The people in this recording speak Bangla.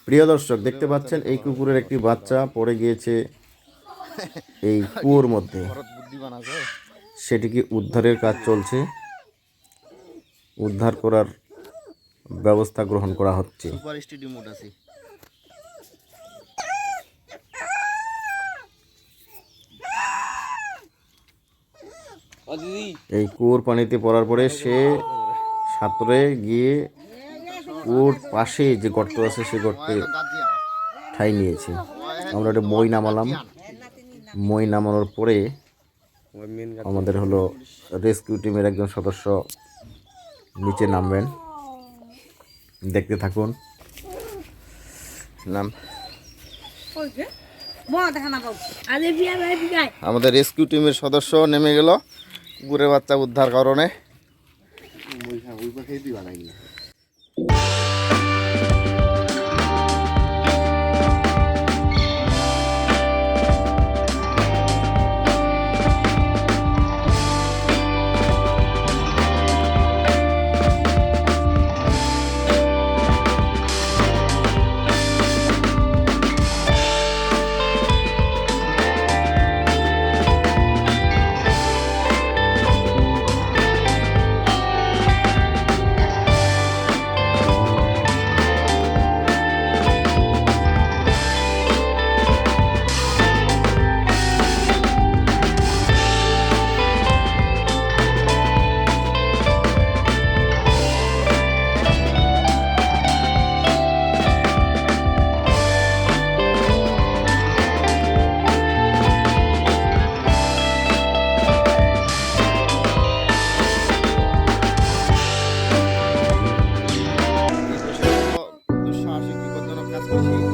প্রিয় দর্শক, দেখতে পাচ্ছেন এই কুকুরের একটি বাচ্চা পড়ে গিয়েছে এই কুয়োর মধ্যে। সেটিকে উদ্ধারের কাজ চলছে, উদ্ধার করার ব্যবস্থা গ্রহণ করা হচ্ছে। এই কুয়োর পানিতে পড়ার পরে সে সাঁতরে গিয়ে কুয়োর পাশে যে গর্ত আছে সে গর্তে ঠাঁই নিয়েছে। আমরা একটা মই নামালাম। মই নামানোর পরে আমাদের হলো রেস্কিউ টিমের একজন সদস্য নিচে নামবেন। দেখতে থাকুন। নাম আমাদের রেস্কিউ টিমের সদস্য নেমে গেল কুকুরের বাচ্চা উদ্ধার কারণে। দুঃসাহসিক বিপজ্জনক কাজ করেছি।